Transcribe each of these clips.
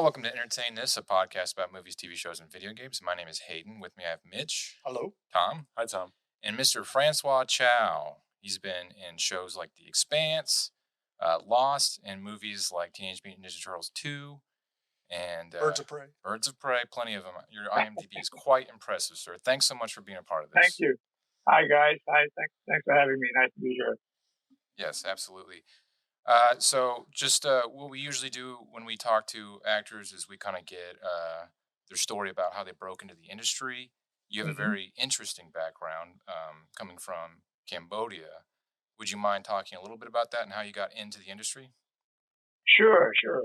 welcome to Entertain This, a podcast about movies, TV shows, and video games. My name is Hayden. With me, I have Mitch, Hello. Tom, Hi, Tom. and Mr. Francois Chau. He's been in shows like The Expanse, Lost, and movies like Teenage Mutant Ninja Turtles 2, and Birds of Prey. Birds of Prey, plenty of them. Your IMDb is quite impressive, sir. Thanks so much for being a part of this. Thank you. Hi, guys. Hi. Thanks for having me. Nice to be here. Yes, absolutely. So just what we usually do when we talk to actors is we kind of get their story about how they broke into the industry. You have a hmm very interesting background coming from Cambodia. Would you mind talking a little bit about that and how you got into the industry? Sure, sure.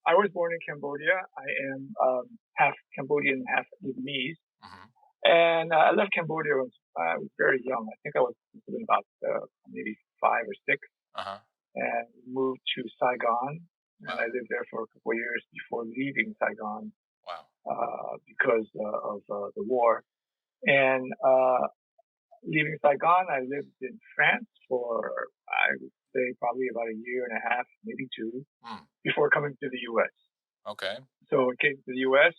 I was born in Cambodia. I am half Cambodian, half Vietnamese. Hmm. And I left Cambodia when I was very young. I think I was about maybe 5 or 6, Uh-huh. and moved to Saigon. And Wow. I lived there for a couple of years before leaving Saigon Wow. because of the war. And leaving Saigon, I lived in France for, I would say, probably about a year and a half, maybe 2, Hmm. before coming to the U.S. Okay. So I came to the U.S.,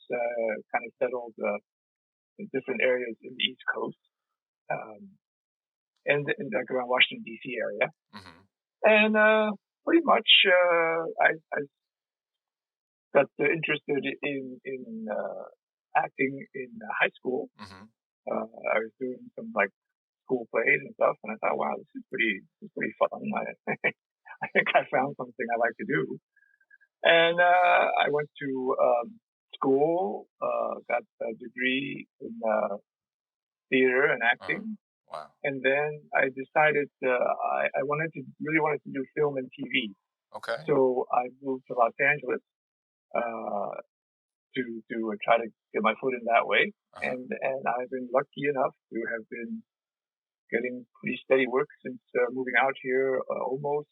kind of settled in different areas in the East Coast, um, and like around Washington, D.C. area. Hmm. And pretty much I got interested in acting in high school. Hmm. I was doing some like school plays and stuff, and I thought, wow, this is pretty fun. I think I found something I like to do, and I went to school, got a degree in theater and Uh-huh. acting, Wow. and then I decided I really wanted to do film and TV. Okay. So I moved to Los Angeles uh, to try to get my foot in that way, Uh-huh. and I've been lucky enough to have been getting pretty steady work since moving out here almost,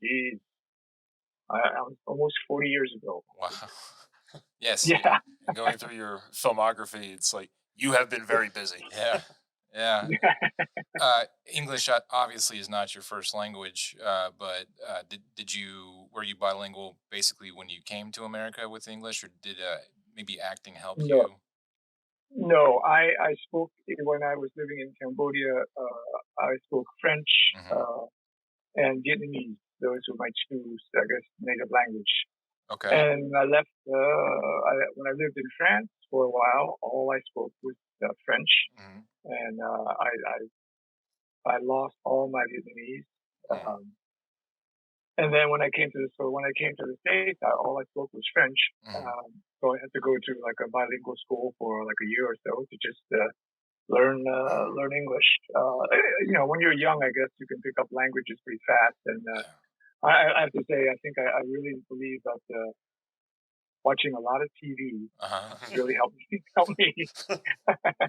geez, I was almost 40 years ago. Wow. Yes. Yeah, And going through your filmography, it's like you have been very busy. Yeah. Yeah. yeah. English obviously is not your first language, but did you were you bilingual basically when you came to America with English, or did maybe acting help No, you? no, I spoke when I was living in Cambodia. I spoke French Hmm. and Vietnamese. Those were my two, I guess, native language. Okay. And I left when I lived in France for a while. All I spoke was French, Hmm. and I lost all my Vietnamese. Hmm. Um, and then when I came to the States, all I spoke was French. Hmm. So I had to go to like a bilingual school for like a year or so to just learn English. When you're young, I guess you can pick up languages pretty fast. And Yeah. I have to say, I think I really believe that watching a lot of TV Uh-huh. really helped me help me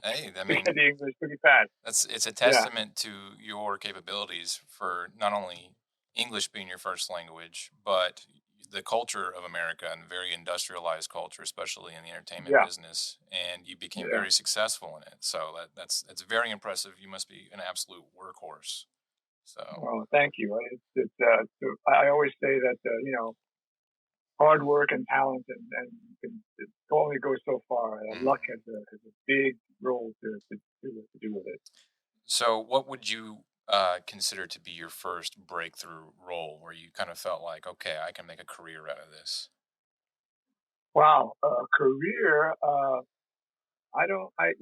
Hey, I pick mean, up the English pretty fast. it's a Yeah, testament to your capabilities for not only English being your first language, but the culture of America and very industrialized culture, especially in the entertainment yeah, business, and you became yeah. very successful in it. So that's very impressive. You must be an absolute workhorse. So Well, thank you. I always say that hard work and talent and it only goes so far. Luck mhm. has a big role to do with it. So what would you consider to be your first breakthrough role where you kind of felt like, okay, I can make a career out of this? Wow, career. I don't. I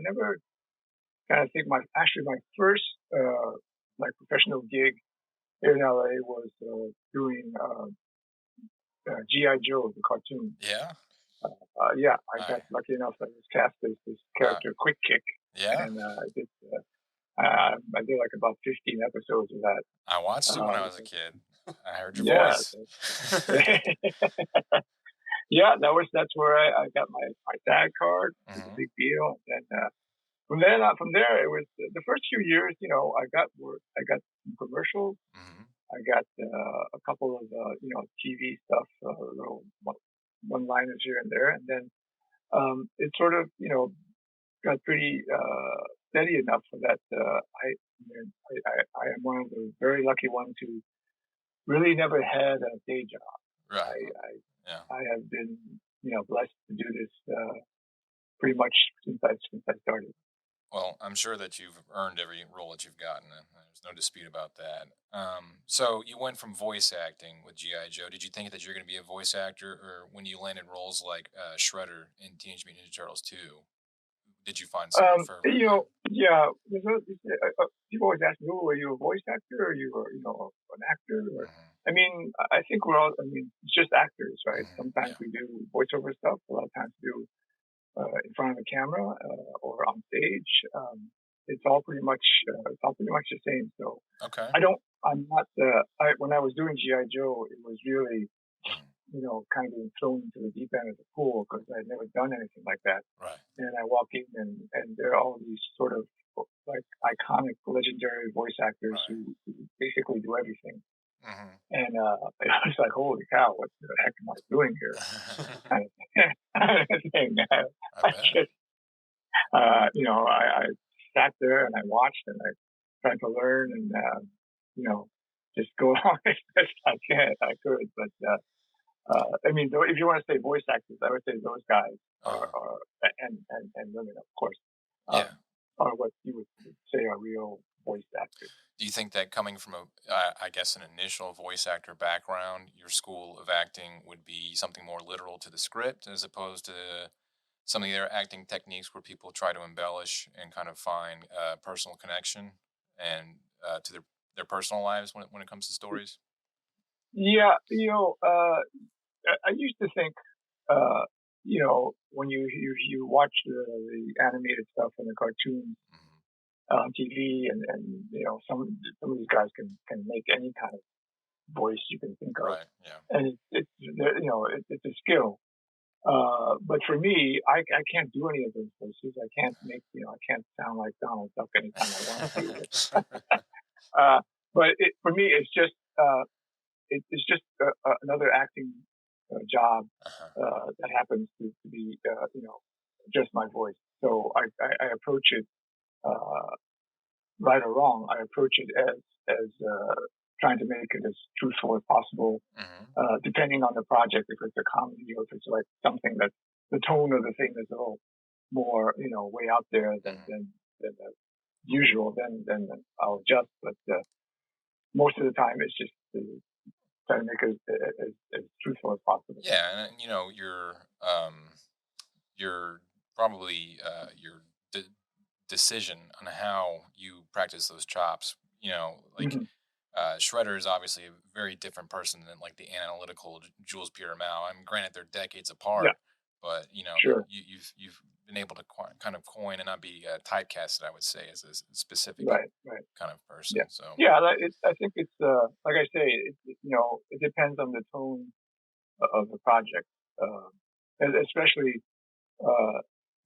never kind of think my first like professional gig here in LA was doing GI Joe, the cartoon. Yeah. Yeah, I I got lucky enough. I was cast as this uh, character, Quick Kick, yeah. and I did like about 15 episodes of that. I watched it when I was a Uh, kid. I heard your yeah, voice. yeah. That's where I got my SAG card. It was a Hmm. big deal. And from there, it was the first few years. I got work. I got some commercials. Hmm. I got a couple of TV stuff, little one-liners here and there, and then it sort of got pretty steady enough so that I am one of the very lucky ones who really never had a day job. Right. I Yeah. I have been, blessed to do this pretty much since I started. Well, I'm sure that you've earned every role that you've gotten, and there's no dispute about that. So you went from voice acting with GI Joe. Did you think that you're going to be a voice actor, or when you landed roles like Shredder in Teenage Mutant Ninja Turtles 2, did you find some fervor in that? Yeah. People always ask me, "Oh, are you a voice actor, or you were, an actor?" Or, Hmm. I mean, I think we're all. I mean, it's just actors, right? Hmm. Sometimes Yeah. we do voiceover stuff. A lot of times we do in front of the camera or on stage. It's all pretty much the same. So Okay. I don't. I'm not. When I was doing GI Joe, it was really Mhm. kind of being thrown into the deep end of the pool because I'd never done anything like that. Right. And I walk in and there are all these sort of like iconic, legendary voice actors Right. who basically do everything. Hmm. And I was like, holy cow, what the heck am I doing here? Kind of thing. I I bet. just, I sat there and I watched and I tried to learn and, you know, just go along as best I could. But I mean, if you want to say voice actors, I would say those guys Uh, are and women, of course, yeah. um, are what you would say are real voice actors. Do you think that coming from I guess, an initial voice actor background, your school of acting would be something more literal to the script as opposed to some of their acting techniques where people try to embellish and kind of find personal connection and to their personal lives when it comes to stories? Yeah, I used to think, when you watch the animated stuff and the cartoons Hmm. on TV, and some of these guys can make any kind of voice you can think of, Right. Yeah. and it's a skill. But for me, I can't do any of those voices. I can't sound like Donald Duck anytime I want to. Uh, but for me, it's just another acting job Uh-huh. that happens to be, just my voice. So I approach it, uh, right or wrong. I approach it as trying to make it as truthful as possible, Hmm. depending on the project. If it's a comedy or if it's like something that the tone of the thing is a little more, way out there Hmm. than the usual, then I'll adjust. But most of the time, it's just trying to make it as truthful as possible. Yeah, and your probably your decision on how you practice those chops. Like Hmm. Shredder is obviously a very different person than like the analytical Jules Pierre Mao. I mean, granted, they're decades Yeah, apart, but sure. you've been able to kind of coin and not be typecasted. I would say as a specific Right, right. kind of person. Yeah, So yeah. I think it's like I say, it depends on the tone of the project, uh, and especially uh,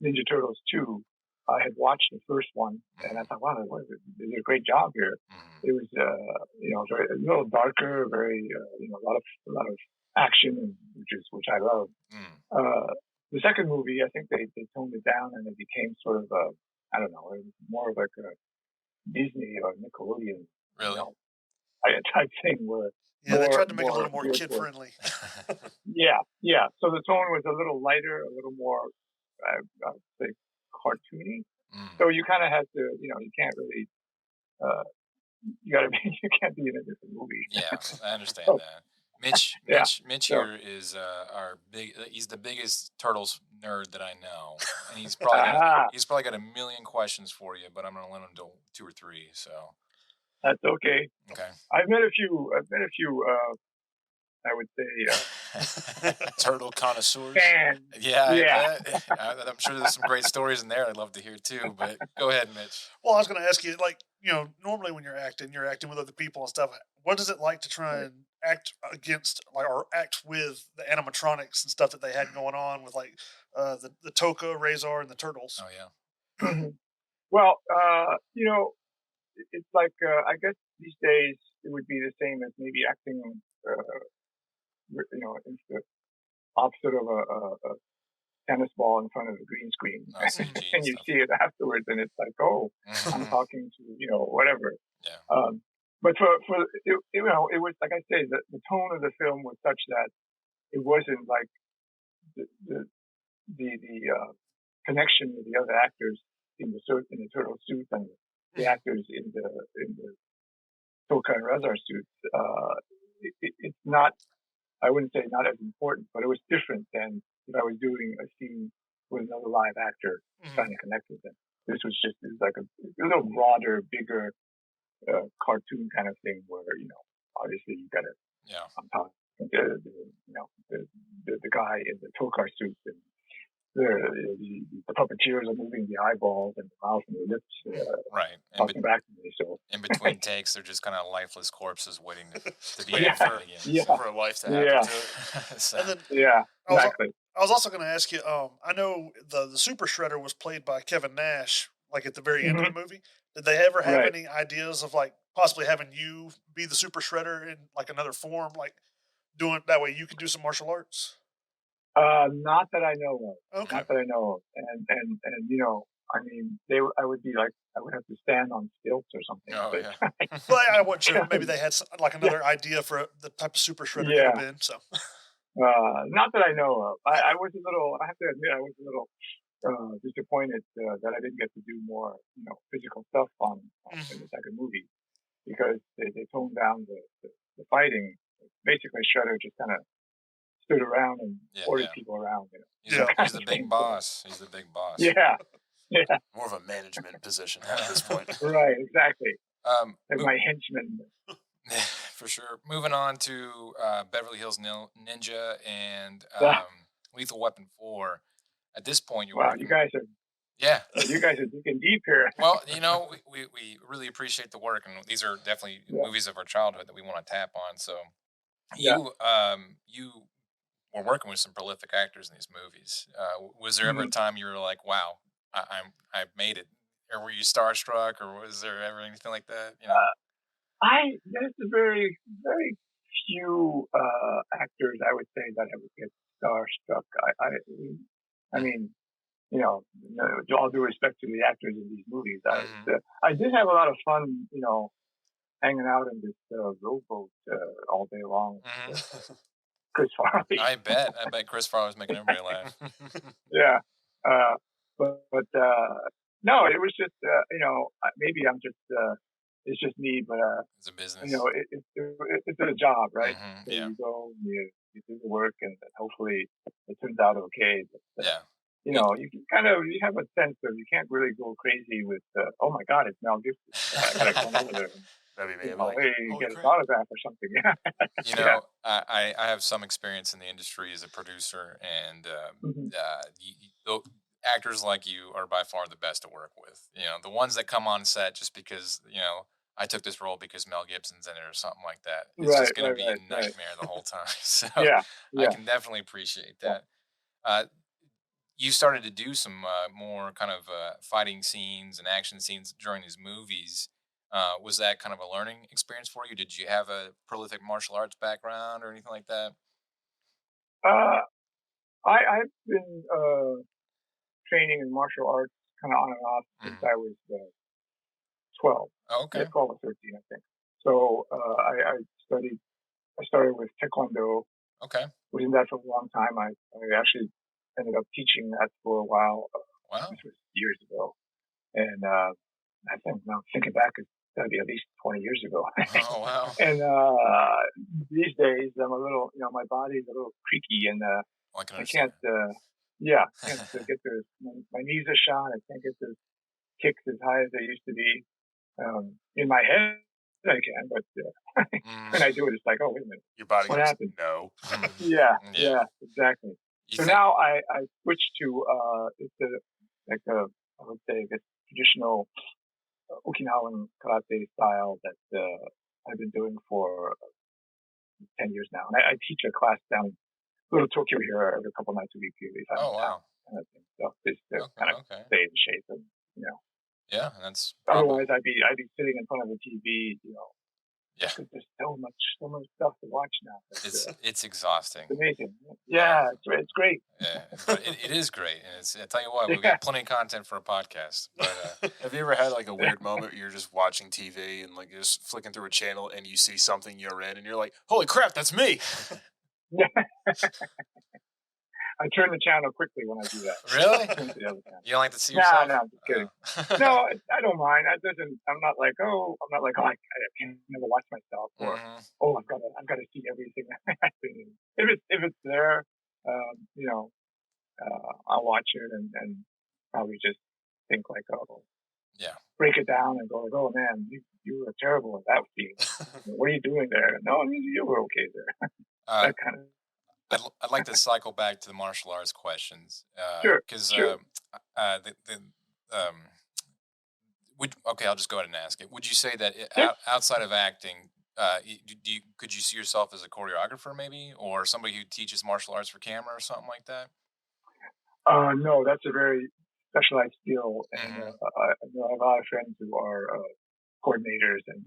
Ninja Turtles 2. I had watched the first one, and I mhm, thought, wow, they did a great job here. mhm, It was, a little darker, very, a lot of action, which I love. mm, The second movie, I think they toned it down, and it became sort of a, I don't know, it was more of like a Disney or Nickelodeon, you really. know, type thing where Yeah, they tried to make it a more little more geared kid towards. friendly. Yeah, yeah. So the tone was a little lighter, a little more, I would say, cartoony. Mm. So you kind of had to, you can't really, uh, you got to be, you can't be in a different movie. Yeah, I understand So that. yeah, Mitch so here is our big. He's the biggest turtles nerd that I know, and aha, he's probably got a million questions for you. But I'm gonna let him do two or three. So that's okay. okay. I've met a few. I've met a few. I would say Turtle connoisseurs. fans. Yeah, I Yeah. bet. I'm sure there's some great stories in there. I'd love to hear too. But go ahead, Mitch. Well, I was going to ask you, like, normally when you're acting with other people and stuff. What is it like to try and act against, like, or act with the animatronics and stuff that they had going on with, like, the Toka, Razor, and the turtles? Oh yeah. Mhm. Well, it's like I guess these days it would be the same as maybe acting, it's the opposite of a tennis ball in front of a green screen, No CG and and you stuff. see it afterwards, and it's like, oh, I'm talking to whatever. Yeah. But for it was like I say, the tone of the film was such that it wasn't like the the the connection with the other actors in the turtle suit and the actors in the Toka and Razar suits. It's not. I wouldn't say not as important, but it was different than if I was doing a scene with another live actor trying to connect with them. This was like a little broader, bigger cartoon kind of thing where obviously you got to. Yeah. I'm talking the guy in the Tokar suit and the puppeteers are moving the eyeballs and the mouth and the lips Right. talking back to me. So in between takes, they're just kind of lifeless corpses waiting to be Yeah. inferred again. Yeah. For a life to happen Yeah. to it. So, And then yeah, I was, exactly. I was also going to ask you. I know the Super Shredder was played by Kevin Nash, like at the very end of the movie. Did they ever have Right. any ideas of like possibly having you be the Super Shredder in like another form, like doing that way you could do some martial arts? Not that I know of. Okay. Not that I know of. And I mean, I would be like, I would have to stand on stilts or something. oh but- yeah. Well, I wasn't sure. Maybe they had like another idea for the type of Super Shredder could have Yeah. been. So Not that I know of. I was a little. I have to admit, I was a little disappointed that I didn't get to do more, physical stuff in the second movie because they toned down the fighting. Basically, Shredder just kind of stood around and ordered people around. He's, Yeah. he's the big boss. He's the big boss. Yeah. Yeah. More of a management position at this point. Right. Exactly. Like Mo- my henchman. for sure. Moving on to Beverly Hills Ninja and Yeah. Lethal Weapon 4. At this point, you're Wow, working. you guys are digging deep here. Well, we really appreciate the work, and these are definitely Yeah. movies of our childhood that we want to tap on. So, Yeah. you were working with some prolific actors in these movies. Was there ever a time you were like, "Wow, I made it," or were you starstruck, or was there ever anything like that? There's a very, very few actors I would say that I would get starstruck. I mean, with all due respect to the actors in these movies, I did have a lot of fun, hanging out in this rowboat all day long. Mhm. Chris Farley. I bet Chris Farley was making everybody laugh. Yeah. But no, it was just, maybe I'm just, it's just me, but, It's a business. it's a job, right? So Yeah. you go, you do the work, and hopefully it turns out okay. But, Yeah. you can you have a sense of you can't really go crazy with, oh my God, it's Mel Gibson. I gotta come over there and, That'd be me. hey, Holy get his crap. autograph or something. Yeah. I have some experience in the industry as a producer, and Mhm. actors like you are by far the best to work with. The ones that come on set just because I took this role because Mel Gibson's in it or something like that. It's just going to be a nightmare the whole time. So Yeah. I can definitely appreciate that. You started to do some more kind of fighting scenes and action scenes during these movies. Was that kind of a learning experience for you? Did you have a prolific martial arts background or anything like that? I've been training in martial arts kind of on and off since I was 12. Oh, okay. 12 or 13, I think. So I started with Taekwondo. Okay. Was in that for a long time. I actually ended up teaching that for a while. Wow. This was years ago. And I think now thinking back, it's got to be at least 20 years ago. Oh, wow. And these days, I'm a little, my body's a little creaky, and Well, I can I understand. can't, can't get the, my knees are shot. I can't get the kicks as high as they used to be. In my head, I can, but when I do it, it's like, oh, wait a minute. Your body What goes, happened? no. Yeah, Yeah. exactly. You So think- now I switched to it's I would say this traditional Okinawan karate style that I've been doing for 10 years now. And I teach a class down in Little Tokyo here every couple nights a week. If I'm Oh, in town, wow. kind of thing. So just to kind of Okay. stay in shape, and Yeah, and that's probably, otherwise I'd be sitting in front of a TV. yeah. There's so much stuff to watch now. It's exhausting. It's amazing. Yeah, it's great. Yeah, but it is great, and I tell you what, we've got plenty of content for a podcast. But Have you ever had like a weird moment where you're just watching TV and like you're just flicking through a channel and you see something you're in and you're like, holy crap, that's me? Yeah, I turn the channel quickly when I do that. Really? Turn to the other channel. You don't like to see Nah, yourself? no, I'm just kidding. Oh. No, I don't mind. I doesn't. I'm not like, oh, I can never watch myself, or Mhm. oh, I've got to see everything. If it's there, you know, I'll watch it and probably just think like, oh, Yeah. break it down and go like, oh man, you were terrible at that scene. What are you doing there? No, I mean, you were okay there. uh, That kind of I'd like to cycle back to the martial arts questions sure, because sure. um, okay, I'll just go ahead and ask it. Would you say that Yeah. outside of acting, could you see yourself as a choreographer maybe, or somebody who teaches martial arts for camera or something like that? No, that's a very specialized skill, and Hmm. I know I have a lot of friends who are coordinators and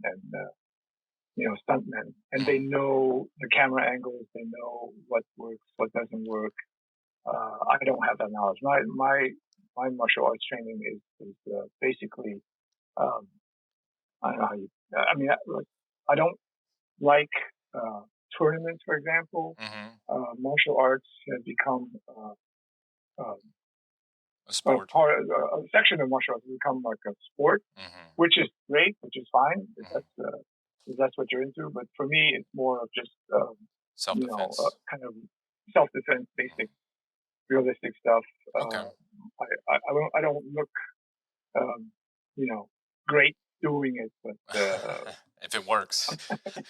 stuntmen, and they Hmm. know the camera angles, they know what works, what doesn't work. I don't have that knowledge. My martial arts training is basically um, I don't know how you. I mean, I don't like tournaments, for example. Hmm. Martial arts has become uh, A sport. a section of martial arts has become like a sport, Hmm. which is great, which is fine Hmm. if that's what you're into. But for me, it's more of just Self defense. kind of self defense, basic, realistic stuff. Okay. Uh, I don't look um, you know great doing it, but If it works.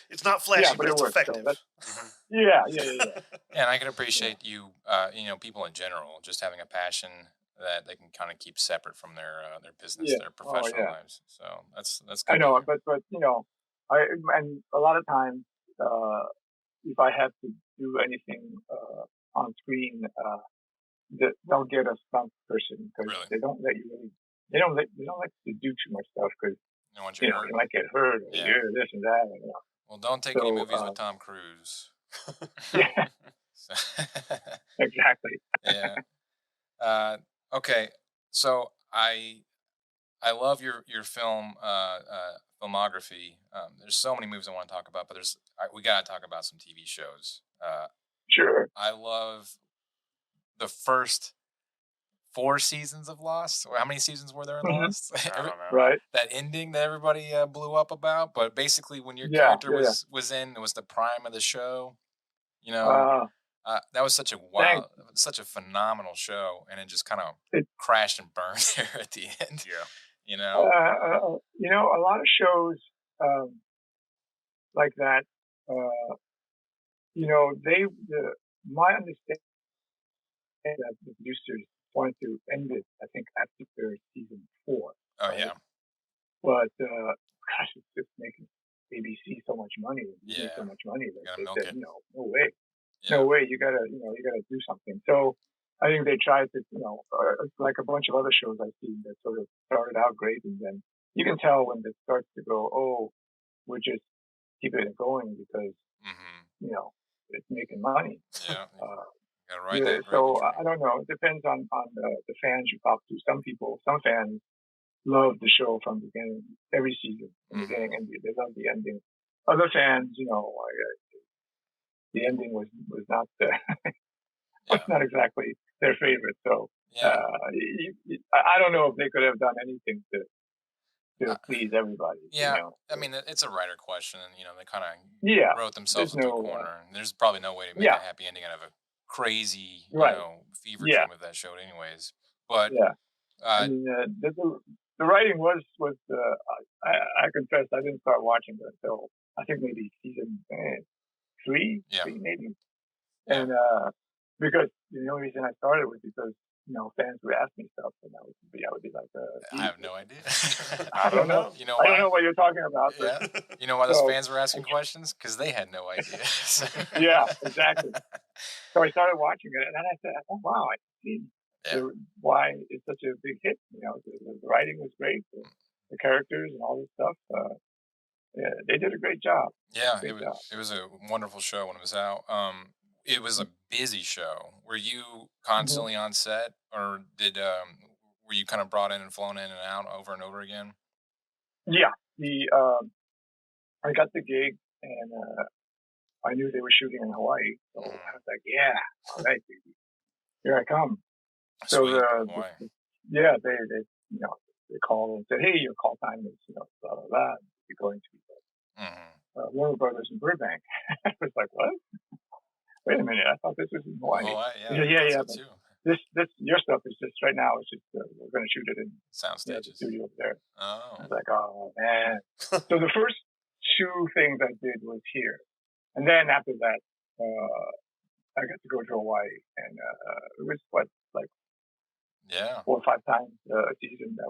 It's not yeah, flashy, but but it it's works. So effective. that's Mhm. yeah. Yeah, and I can Yeah. appreciate you, people in general, just having a passion that they can kind of keep separate from their business, Yeah. their Oh, professional yeah. lives. So that's I good to know, hear. but I and a lot of times, if I have to do anything on screen, they'll get a stunt person because Really, they don't like to do too much stuff because you don't want your hurt. you might get hurt or Yeah. this and that. Well, don't take any So movies with Tom Cruise. yeah, So- exactly. yeah. Uh, okay. So I love your filmography. There's so many movies I want to talk about, but we got to talk about some TV shows. Sure. I love the first 4 seasons of Lost. Or how many seasons were there in Hmm. Lost? I don't know. Right. That ending that everybody blew up about. But basically, when your Yeah. character Yeah. was in, it was the prime of the show. You Yeah. know, that was Thanks. such a phenomenal show, and it just kind of It, crashed and burned there at the end. Yeah. You know. a lot of shows um, like that. Uh, my understanding that the producers wanted to end it, I think, after season 4, Oh right? yeah, But gosh, it's just making ABC so much money, Disney so yeah. much money that Gotta they milk said, it. no Yeah. way, you gotta do something. So I think they tried to, like a bunch of other shows I've seen that sort of started out great, and then you can tell when it starts to go, oh, we're just keeping it going because Hmm. you know it's making money. Yeah. Uh, Gotta ride Yeah, that gravy so train. I don't know. It depends on the fans you talk to. Some fans love the show from the beginning, every season from the Hmm. beginning, and they love the ending. Other fans, the ending was not was Yeah. not exactly their favorite. So Yeah. I don't know if they could have done anything to Uh, please everybody. yeah. I mean, it's a writer question, and they kind of Yeah, wrote there's themselves into a no. corner. And there's probably no way to make a Yeah, happy ending out of a crazy, right. fever Yeah, dream of that show, anyways. But yeah. I uh, mean, the writing was I confess I didn't start watching it until I think maybe season yeah, three maybe, yeah. and because the only reason I started was because fans would ask me stuff, and I would be like, I geez, have no idea. I I don't don't know, know. You know I don't why? know what you're talking about, but Yeah. You know why those so fans were asking questions? Because they had no idea. yeah, exactly. So I started watching it, and then I said, oh wow, I see Yeah. why it's such a big hit. The writing was great, the characters and all this stuff. Yeah, they did a great job. Yeah, Great job. it was a wonderful show when it was out. It was a busy show. Were you Hmm. constantly on set, or were you kind of brought in and flown in and out over and over again? Yeah, the I got the gig, and I knew they were shooting in Hawaii, so I was like, yeah, all right, baby, here I come. So Sweet. yeah, they they called and said, hey, your call time is blah blah blah. You're going to Warner Brothers in Burbank. I was like, what? Wait a minute, I thought this was in Hawaii. Hawaii, He yeah, said, yeah, I yeah, thought but so too. this your stuff is just right now. It's just we're going to shoot it in Sound the stages. studio over there. I Oh, was like, oh man. So the first two things I did was here, and then after that, I got to go to Hawaii, and it was like yeah. 4 or 5 times a season. That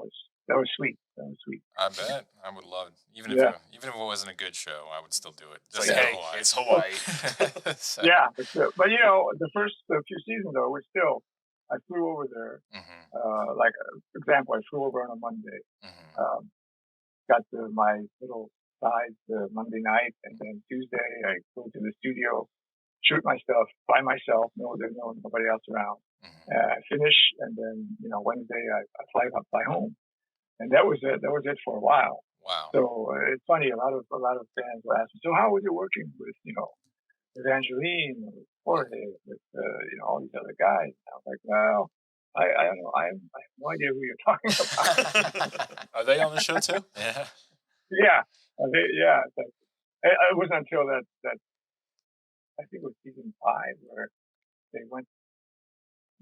was sweet. That was sweet. I bet I would love it. Even Yeah. if it wasn't a good show, I would still do it. It's Just like, to go hey, to Hawaii. it's Hawaii. So, Yeah, but the first few seasons though was still. I flew over there. Like example, I flew over on a Monday. Got to my little size Monday night, and then Tuesday I go to the studio, shoot my stuff by myself. No, there's nobody else around. Finish, and then Wednesday I fly home, and that was it. That was it for a while. Wow. So it's funny. A lot of fans will ask me, so how was it working with Evangeline, with Jorge, with all these other guys? And I was like, well, I don't know. I have no idea who you're talking about. Are they on the show too? Yeah. Yeah, yeah. It wasn't until that I think it was season 5 where they went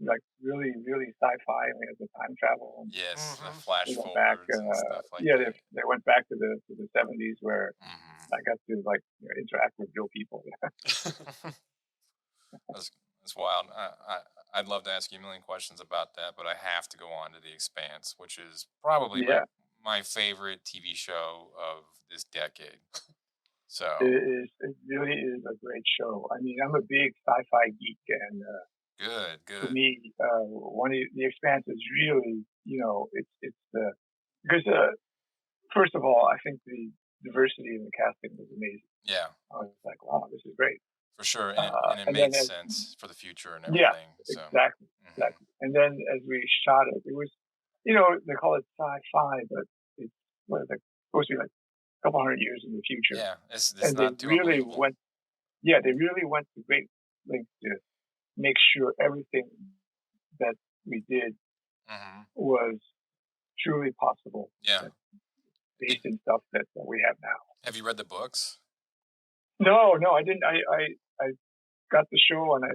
like really, really sci-fi, and we had the time travel. And Yes, the flash they went forwards back. and stuff like Yeah, that. they went back to the 70s where I got to interact with real people. That's wild. I'd love to ask you a million questions about that, but I have to go on to The Expanse, which is probably Yeah. my favorite TV show of this decade. So It really is a great show. I mean, I'm a big sci-fi geek, and good. for me, one of the Expanse is really, it's the because first of all, I think the diversity in the casting was amazing. Yeah, I was like, wow, this is great. for sure, and it and made then sense for the future and Yeah, everything. So exactly. And then as we shot it, it was, they call it sci-fi, but it's supposed to be like a couple hundred years in the future. yeah, it's And not too unbelievable. they really went to great lengths to make sure everything that we did was truly possible. Yeah. Based in stuff that we have now. Have you read the books? No, I didn't. I got the show and I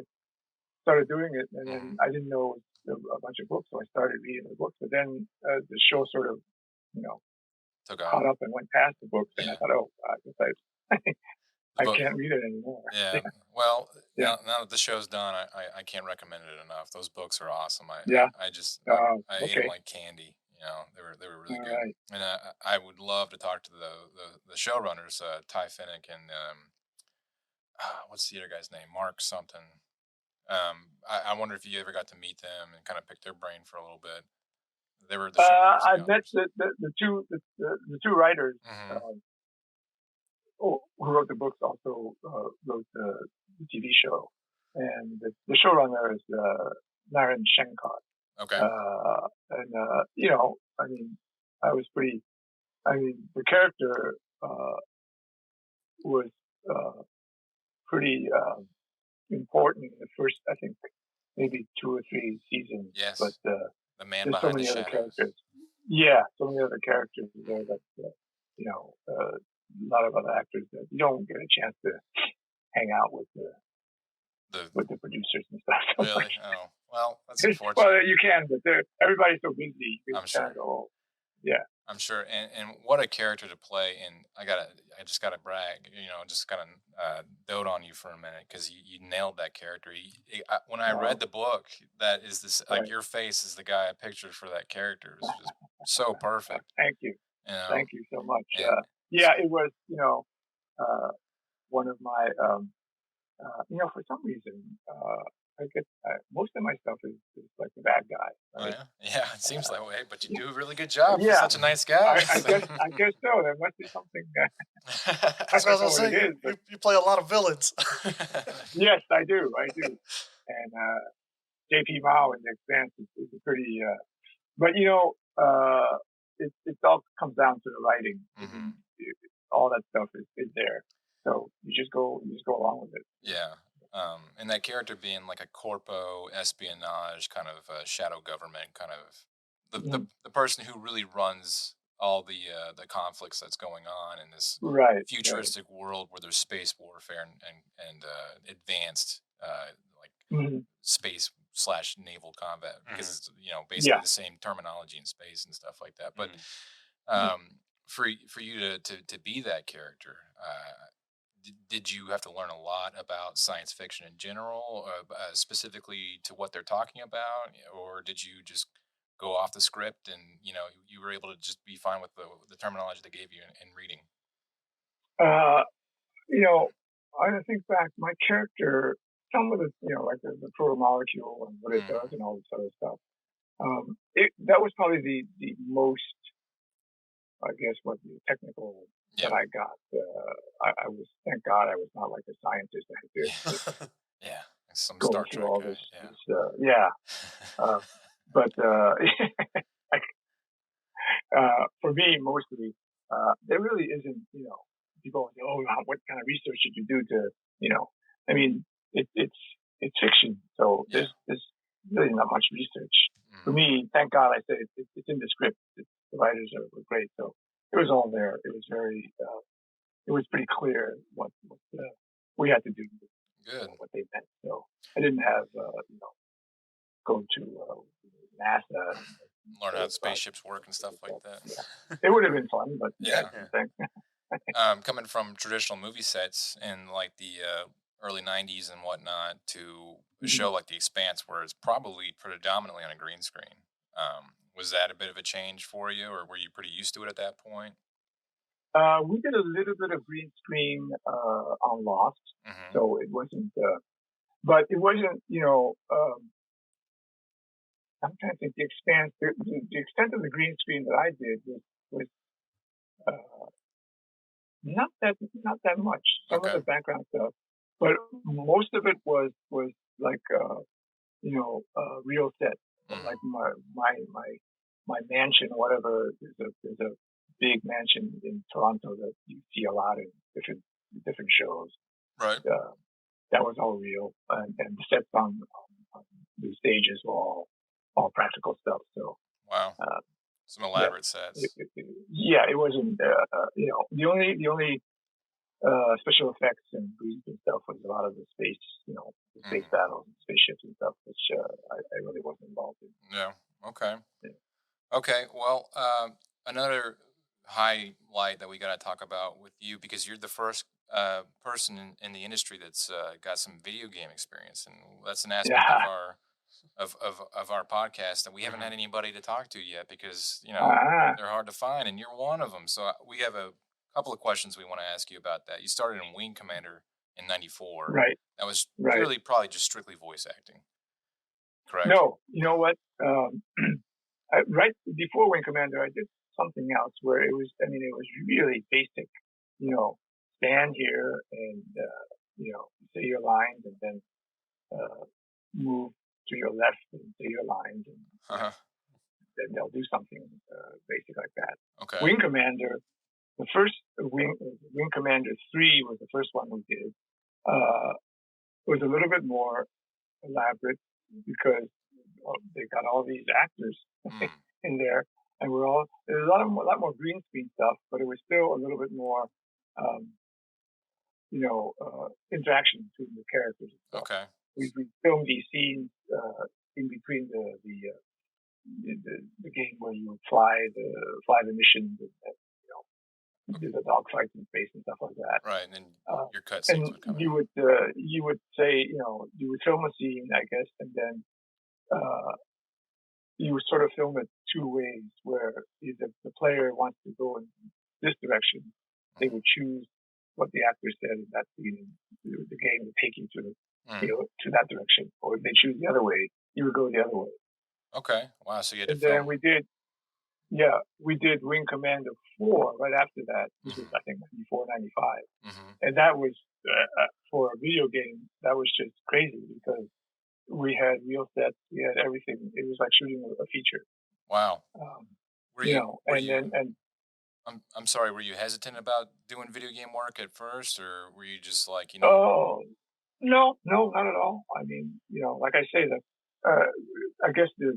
started doing it, and then I didn't know a bunch of books, so I started reading the books. But then the show sort of, Took caught off. up and went past the books, and I thought, oh, I guess I book- can't read it anymore. Yeah. Well, Yeah. now that the show's done, I can't recommend it enough. Those books are awesome. I ate them like candy. They were really All good. right. And I would love to talk to the showrunners, Ty Finnick and what's the other guy's name? Mark something. I wonder if you ever got to meet them and kind of pick their brain for a little bit. They were the showrunners. I met the two writers who wrote the books, also wrote the TV show, and the showrunner is Naren Shankar. Okay. I mean, the character was pretty important in the first, I think, maybe 2 or 3 seasons. Yes. But the man there's so behind many the other shadows. characters. Yeah, so many other characters there that, a lot of other actors that you don't get a chance to hang out with the producers and stuff. So Really? much. Oh, well, that's unfortunate. Well, you can, but everybody's so busy. I'm sure. Yeah. I'm sure, and what a character to play. And I just gotta brag, just kind of dote on you for a minute because you nailed that character. When I read the book, that is this like your face is the guy I pictured for that character. It was just so perfect. Thank you. Thank you so much. It was one of my for some reason I guess most of my stuff is like the bad guy. Right? Oh, yeah, it seems that way, but you do a really good job. Yeah. You're such a nice guy. I guess so. There must be something. That's what I was saying. You play a lot of villains. Yes, I do. And JP Mao in The Expanse is a pretty. But it all comes down to the writing. All that stuff is there. So you just go along with it. Yeah. And that character being like a corpo espionage kind of shadow government kind of Mhm. the person who really runs all the conflicts that's going on in this Right, right. futuristic world where there's space warfare and advanced like Mhm. space slash naval combat because Mhm. it's basically Yeah, the same terminology in space and stuff like that. But Mhm. yeah. for you to be that character, did you have to learn a lot about science fiction in general, specifically to what they're talking about, or did you just go off the script and you were able to just be fine with the terminology they gave you in reading? Uh, you know, I think back, my character, some of the, like the proto molecule and what it does Mm, and all this other stuff. That was probably the most, I guess, what the technical that yeah, I got. I was, thank God, I was not like a scientist. I had to yeah, yeah. Some go Star through Trek, all this, yeah. yeah. Uh, but like, for me, mostly, there really isn't, people say, oh, what kind of research did you do to, I mean, it's fiction, so Yeah. there's really not much research. For Mm, me, thank God, I said it's in the script. The writers were great, so it was all there. It was it was pretty clear what we had to do, good. what they meant. So I didn't have, go to NASA and Learn how the try spaceships work and stuff like stuff. that. Yeah, it would have been fun, but yeah, Yeah. Yeah. thanks. Coming from traditional movie sets in like the early '90s and whatnot to a Mhm. show like The Expanse, where it's probably predominantly on a green screen. Was that a bit of a change for you, or were you pretty used to it at that point? We did a little bit of green screen on Lost, Hmm. so it wasn't, but it wasn't, I'm trying to think. The expanse, the extent of the green screen that I did was uh, not that much. Some of Okay. the background stuff, but most of it was like real set. Like Hmm. my mansion, or whatever. There's a big mansion in Toronto that you see a lot in different shows. Right. Uh, that was all real, and the sets on the stages were all practical stuff. So Wow. uh, Some yeah, elaborate sets. yeah, it wasn't. The only special effects and grease and stuff was a lot of the space Hmm. battles, and spaceships and stuff, which I really wasn't involved in. Yeah. Okay. Yeah. Okay. Well, another highlight that we got to talk about with you because you're the first person in the industry that's got some video game experience, and that's an aspect of Yeah. our podcast that we haven't Mhm. had anybody to talk to yet because Ah, they're hard to find, and you're one of them. So we have a couple of questions we want to ask you about that. You started in Wing Commander in '94. right, That was right. purely probably just strictly voice acting, correct? No, you know what? Right before Wing Commander, I did something else where it was. I mean, it was really basic. You know, stand here and say your lines, and then move to your left and say your lines, and Uh-huh. then they'll do something basic like that. Okay. Wing Commander, the first Wing Commander 3 was the first one we did. Uh, it was a little bit more elaborate because they got all these actors Mm, in there, and there's a lot more green screen stuff, but it was still a little bit more, um, interaction between the characters and stuff. okay. We filmed these scenes in between the game where you fly the missions, and do the dogfights in space and stuff like that. Right, and then Uh, your cutscenes and would come in. you would say, you would film a scene, I guess, and then uh, you would sort of film it two ways, where if the player wants to go in this direction, they Mhm. would choose what the actor said in that scene, and the game would take you Mm, to that direction. Or if they choose the other way, you would go the other way. okay. Wow. So you had to And then film. we did Wing Commander 4 right after that. This was, Hmm. I think, 94, 95. Hmm. And that was, for a video game, that was just crazy because we had real sets, we had everything. It was like shooting a feature. Wow. Um, Were you? Were and you? then, and I'm sorry. Were you hesitant about doing video game work at first, or were you just like, Oh, no, no, not at all. I mean, like I say, that I guess the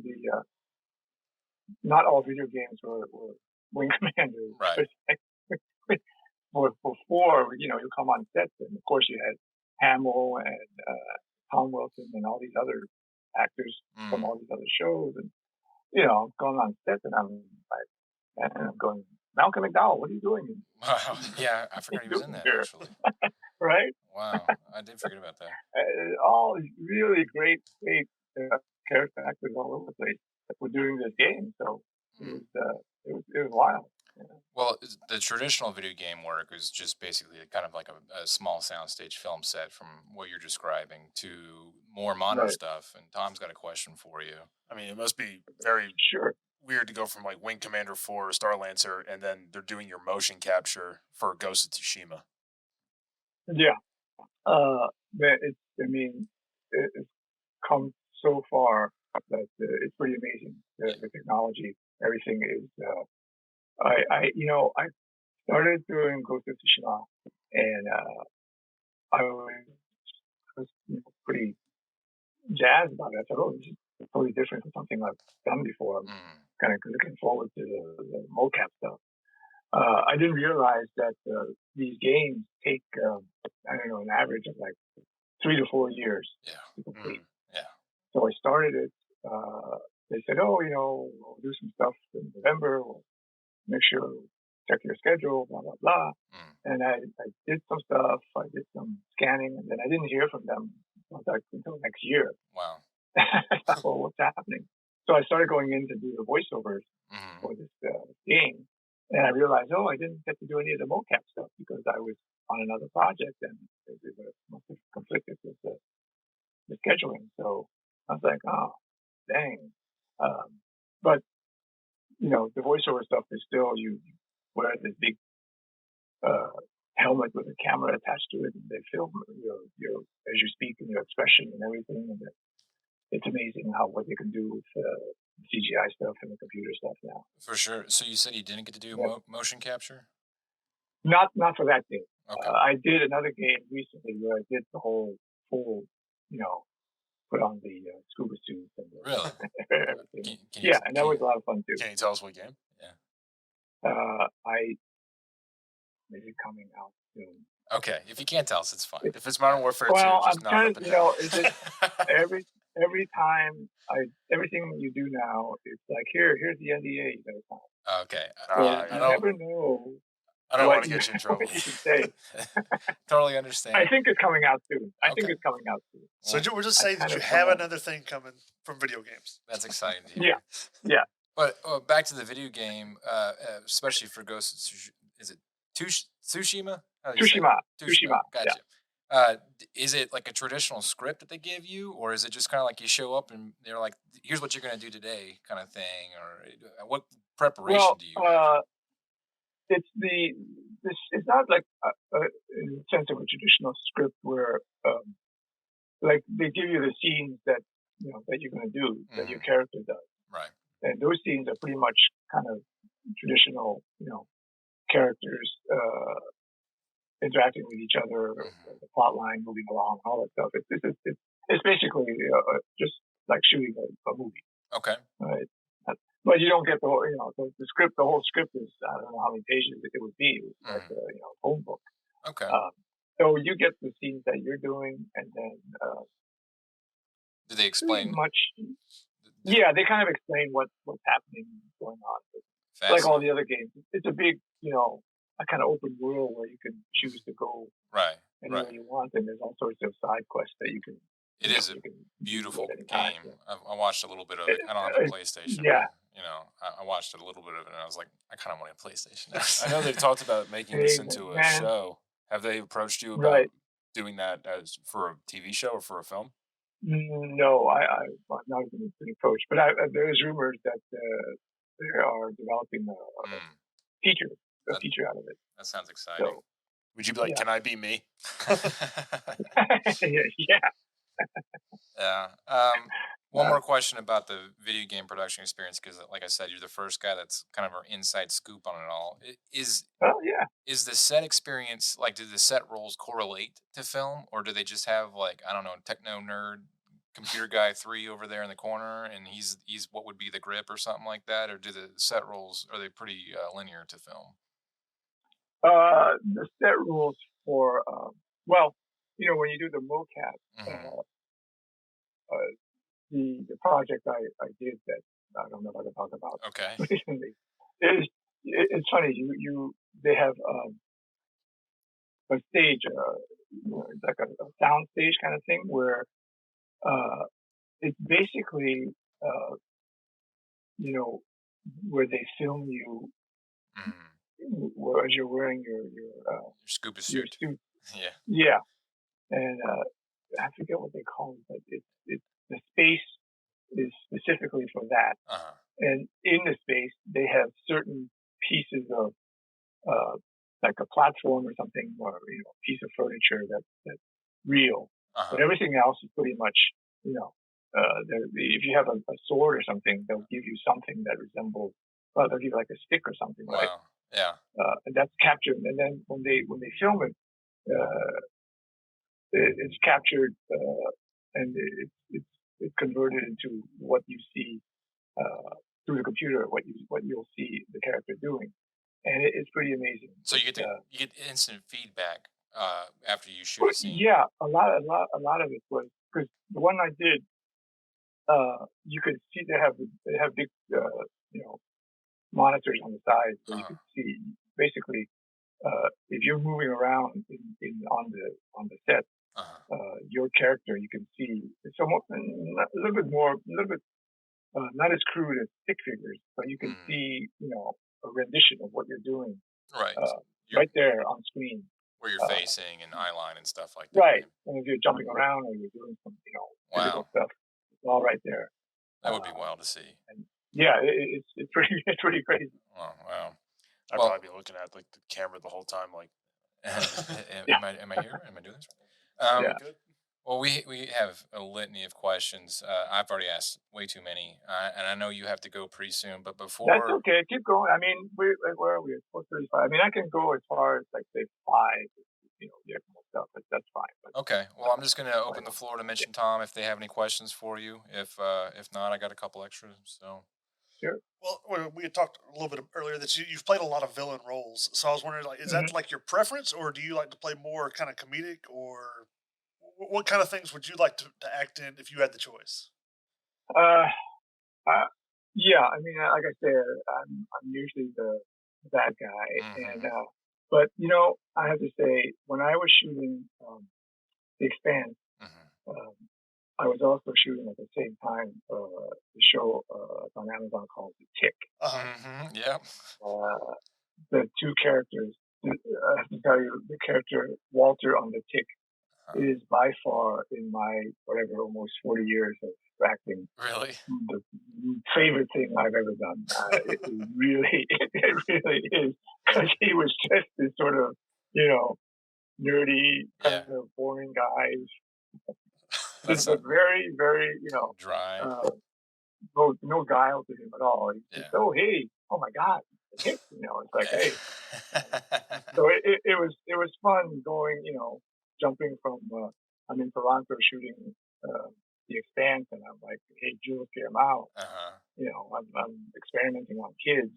not all video games were Wing Commanders. right? Before, you come on sets, and of course you had Hamill and Tom Wilson and all these other actors from Mm. all these other shows, and going on sets, and I'm like, and I'm going, Malcolm McDowell, what are you doing? Wow. Yeah, I What are forgot he you was in doing that here? actually. Right? Wow, I did forget about that. All these really great character actors all over the place that were doing this game. So it Mm. was it was wild. Yeah. Well, the traditional video game work is just basically kind of like a small soundstage film set from what you're describing to more modern Right. stuff. And Tom's got a question for you. I mean, it must be very Sure. weird to go from like Wing Commander 4 or Star Lancer, and then they're doing your motion capture for Ghost of Tsushima. Yeah. But I mean, it's come so far that it's pretty amazing. The technology, everything is. I started doing Ghost of Tsushima, and I was pretty jazzed about it. I thought, oh, this is totally different from something I've done before. I'm Mm. kind of looking forward to the mocap stuff. I didn't realize that these games take, I don't know, an average of like 3 to 4 years Yeah. to complete. Yeah. So I started it. They said, oh, we'll do some stuff in November. We'll make sure, check your schedule, blah, blah, blah. Mm. And I did some stuff. I did some scanning, and then I didn't hear from them until next year. Wow. I thought, well, what's happening? So I started going in to do the voiceovers Mm. for this game. And I realized, oh, I didn't get to do any of the mocap stuff because I was on another project and it must have conflicted with the scheduling. So I was like, oh, dang. But, the voiceover stuff is still, you wear this big helmet with a camera attached to it, and they film your as you speak and your expression and everything. And it's amazing what they can do with CGI stuff and the computer stuff now. For sure. So you said you didn't get to do Yeah. motion capture? Not for that game. Okay. I did another game recently where I did the whole full, put on the scuba suit and Really? everything. Can you, Yeah, and that was a lot of fun too. Can you tell us what game? I is it coming out soon? Okay. If you can't tell us, it's fine. If it's Modern Warfare 2, Well, I'm just not kind up of, and down. is it every time everything you do now, it's like here's the NDA you gotta sign. Okay. So Yeah, you never know I don't what want to get you in trouble. what you can say. Totally understand. I think it's coming out soon. I think Okay. it's coming out soon. So we're just saying that kind you of have don't- another thing coming from video games. That's exciting to hear. Yeah, yeah. But back to the video game, especially for Ghost of Tsushima. Is it Tsushima? How do you say it? Tsushima. Gotcha. Yeah. Is it like a traditional script that they give you, or is it just kind of like you show up and they're like, "Here's what you're going to do today," kind of thing, or what preparation Well, do you have? it's not like in the sense of a traditional script where like they give you the scenes that that you're going to do that your character does, Right. and those scenes are pretty much kind of traditional, characters interacting with each other, the plot line moving along, all that stuff. It's basically just like shooting a movie, Okay. right? But you don't get the whole, the script. The whole script is, I don't know how many pages it would be. It was like a phone book. Okay. So you get the scenes that you're doing, and then Do they explain? much. Yeah, they kind of explain what's happening, going on. But like all the other games, it's a big, a kind of open world where you can choose to go Right. anywhere Right. you want, and there's all sorts of side quests that you can. It is a you can beautiful do at any time, game. so. I watched a little bit of it. I don't have a PlayStation. Yeah. But, I watched a little bit of it, and I was like, I kind of want a PlayStation. I know they talked about making this Hey, into a man. show. Have they approached you about Right. doing that as for a TV show or for a film? No, I'm not even been approached, but there's rumors that they are developing a feature out of it. That sounds exciting. So Would you be like, Yeah. "Can I be me"? yeah, Yeah. One more question about the video game production experience, because, like I said, you're the first guy that's kind of our inside scoop on it all. Oh yeah. Is the set experience like? Do the set roles correlate to film, or do they just have like I don't know, techno nerd, computer guy three over there in the corner, and he's what would be the grip or something like that, or do the set roles are they pretty linear to film? The set rules for well, when you do the mocap, Hmm. uh, the project I did that I don't know if I can talk about Okay. recently is it's funny. They have a stage, it's like a sound stage kind of thing where uh, it's basically uh, you know where they film you Hmm. whereas you're wearing Your scuba your suit. suit. Yeah. Yeah, and I forget what they call it, but it's the space is specifically for that. Uh huh. And in the space, they have certain pieces of uh, like a platform or something, or a piece of furniture that's real. Uh But huh. everything else is pretty much, you know, if you have a sword or something, they'll give you something that resembles. Well, they'll give you like a stick or something, right? Wow. Yeah. And that's captured. And then when they film it, uh, it's captured and it's converted into what you see through the computer, what you'll see the character doing, and it's pretty amazing. So you get instant feedback after you shoot Well, a scene. yeah, a lot of it was because the one I did, you could see they have big, you know, monitors on the side, so Uh you huh. could see basically if you're moving around on the set, Uh huh. your character, you can see somewhat a little bit more, a little bit not as crude as stick figures, but you can Mm. see, a rendition of what you're doing Right. uh, You're right there on screen. where you're Uh, facing and eye line and stuff like that. right, Yeah. and if you're jumping around or you're doing some, physical Wow. stuff, it's all right there. That would be Uh, wild to see. and yeah, it's pretty it's pretty crazy. Oh, wow. I'd Well, probably be looking at like the camera the whole time, like, Yeah, am I here? Am I doing this right? You're yeah. good. Well, we have a litany of questions. I've already asked way too many, and I know you have to go pretty soon. But That's before, okay. Keep going. I mean, where are we? At 4:35. I mean, I can go as far as like say 5. You have more stuff, but that's fine. But okay. Well, I'm just going to why open the not? floor to Yeah, mention Tom if they have any questions for you. If not, I got a couple extras. So sure. Well, we had talked a little bit earlier that you've played a lot of villain roles. So I was wondering, like, is Hmm. that like your preference, or do you like to play more kind of comedic, or what kind of things would you like to act in if you had the choice? Uh, uh, yeah. I mean, like I said, I'm usually the bad guy, and hmm. but I have to say, when I was shooting The Expanse, Hmm. um, I was also shooting at the same time the show on Amazon called The Tick. Uh huh. Hmm. Yeah. Uh, the two characters, I have to tell you, the character Walter on The Tick Uh, is by far, in my whatever almost 40 years of acting, really? the favorite thing I've ever done. It really, it really is, because he was just this sort of, you know, nerdy, kind Yeah. of boring guy, That's but a very, very, dry. uh, no guile to him at all. He's just, Yeah. oh hey, oh my god, the Tick, it's like, hey. Yeah. So it was fun going, jumping from. I'm in Toronto shooting uh, The Expanse, and I'm like, hey, Jules, get him out. Uh-huh. I'm experimenting on kids.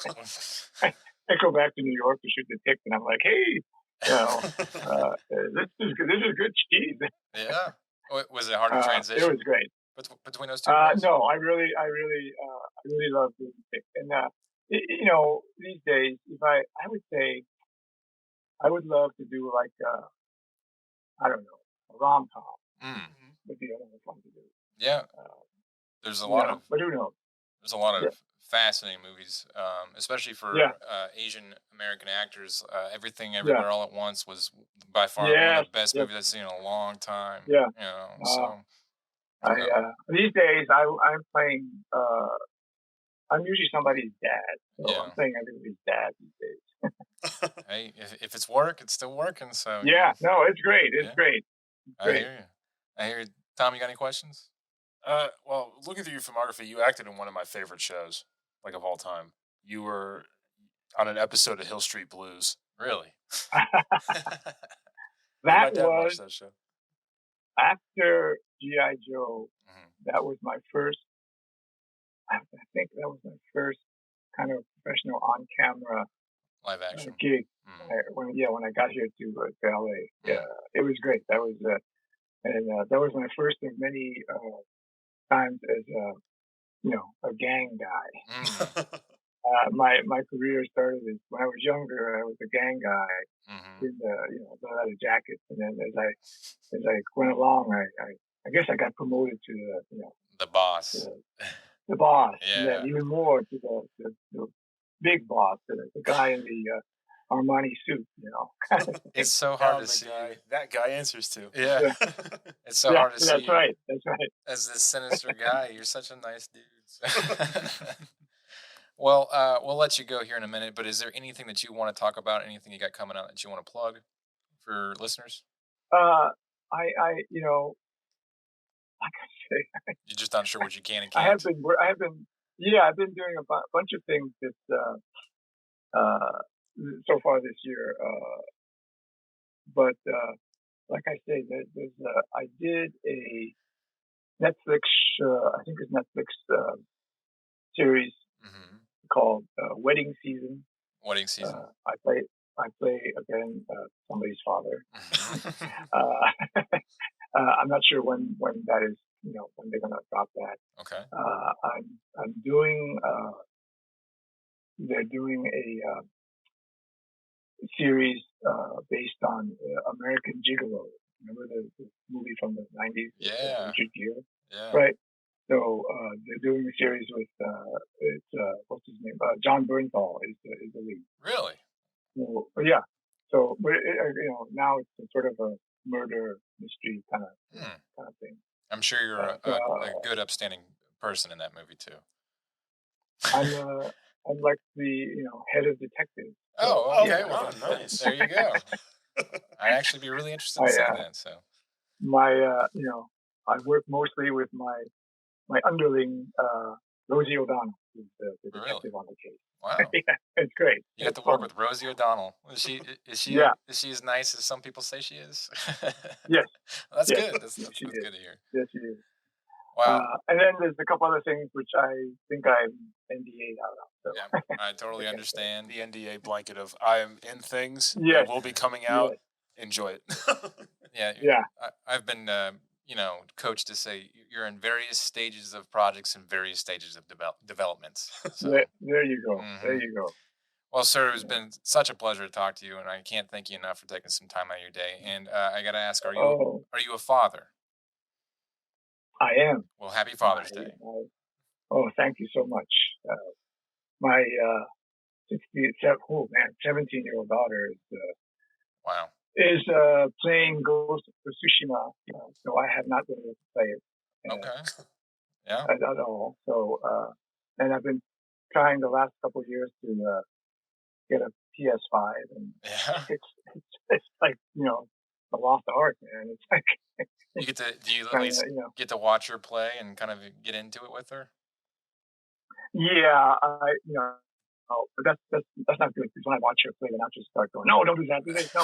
Uh-huh. I go back to New York to shoot The Tick, and I'm like, hey, this is good cheese. Yeah. Was it hard to It was transition great. between those two roles? No, I really love doing The Tick, and these days, if I would say I would love to do like I don't know, a rom com Mm. would be a lot of fun to do. Yeah. Uh, There's a lot of but who knows? there's a lot Yeah, of fascinating movies, especially yeah, for Asian American actors. Everything yeah, Everywhere All at Once was by far one of yes, the best yes, movies I've seen in a long time. yeah. You know, Uh, so I uh, these days I'm playing. I'm usually somebody's dad, so I'm yeah. playing everybody's dad these days. Hey, if it's work, it's still working. So Yeah, no, it's great. It's yeah, great. It's I great. hear you. I hear you. Tom, you got any questions? Well, looking through your filmography, you acted in one of my favorite shows, like of all time. You were on an episode of Hill Street Blues. Really? Me and That my dad was watched that show. after GI Joe. Mhm. That was my first. I think that was my first kind of professional on camera Live action. gig. Mm. When I got here to LA, Mm. it was great. That was that was my first of many times as a gang guy. Mm. My career started when I was younger. I was a gang guy Mhm. in the leather jackets, and then as I went along, I guess I got promoted to The boss. the boss, and Yeah. then even more to the big boss, the guy in the Armani suit. It's so Now hard I'm to the see. guy that guy answers to. Yeah. Yeah. It's so Yeah, hard to see that's you right. That's right. as this sinister guy. You're such a nice dude. Well, we'll let you go here in a minute, but is there anything that you want to talk about? Anything you got coming out that you want to plug for listeners? Like I say, You're just unsure what you can and I have can't. been, yeah, I've been doing a bunch of things uh, so far this year. But like I say, I did a Netflix, I think it's Netflix series Hmm. called Wedding Season. Wedding season. I play again somebody's father. Mhm. Uh, I'm not sure when that is, when they're gonna drop that. Okay. I'm doing. They're doing a series based on American Gigolo. Remember the movie from the '90s with Yeah. Richard Gere, Yeah. right? So they're doing a series with it's what's his name? John Bernthal is the lead. Really? So, yeah. So, but now it's sort of a murder mystery Hmm. kind of thing. I'm sure you're So a good, upstanding person in that movie too. I'm like the head of detectives. So, Oh, Yeah. okay. Well, Oh, nice. there you go. I'd actually be really interested I in seeing that. So, my I work mostly with my underling Rosie O'Donnell, who's the really, detective on the case. wow, Yeah, it's great. you got It's to work fun. with Rosie O'Donnell. Is she Yeah. is she as nice as some people say she is? Yes. That's Yes. good. That's Yes, that's, she that's is. good to hear. Yes, she is. Wow. And then there's a couple other things which I think I'm NDA'd out of. So. Yeah, I totally understand. The NDA blanket of I am in things. Yes. It will be coming out. Yes. Enjoy it. Yeah, Yeah. I've been coached to say you're in various stages of projects and various stages of developments. So, There you go. There mhm. you go. Well, sir, it's Yeah. been such a pleasure to talk to you, and I can't thank you enough for taking some time out of your day. And I got to ask, Oh, are you a father? I am. Well, happy I, Father's Day. oh, thank you so much. My 17-year-old daughter Wow. is playing Ghost of Tsushima, so I have not been able to play it Okay. Yeah. at all. So, and I've been trying the last couple of years to get a PS5, and Yeah. it's like a lost art, man. It's like You get to do you at kinda, least get to watch her play and kind of get into it with her? yeah, oh, but that's not good because when I watch her play, then I'll just start going, no, don't do that, do this, no.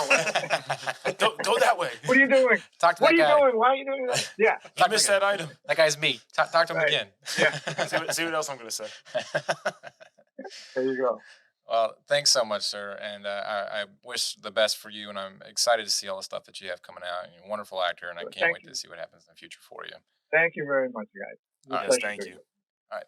Go that way. What are you doing? Talk to What that are you guy. doing? Why are you doing that? Yeah, You missed that item. That guy's me. Talk to him Right. again. Yeah. See what else I'm going to say. there you go. Well, thanks so much, sir. And I wish the best for you. And I'm excited to see all the stuff that you have coming out. You're a wonderful actor, and I Well, can't thank wait you. to see what happens in the future for you. Thank you very much, guys. It was a All right. Yes, pleasure thank doing you. this. All right.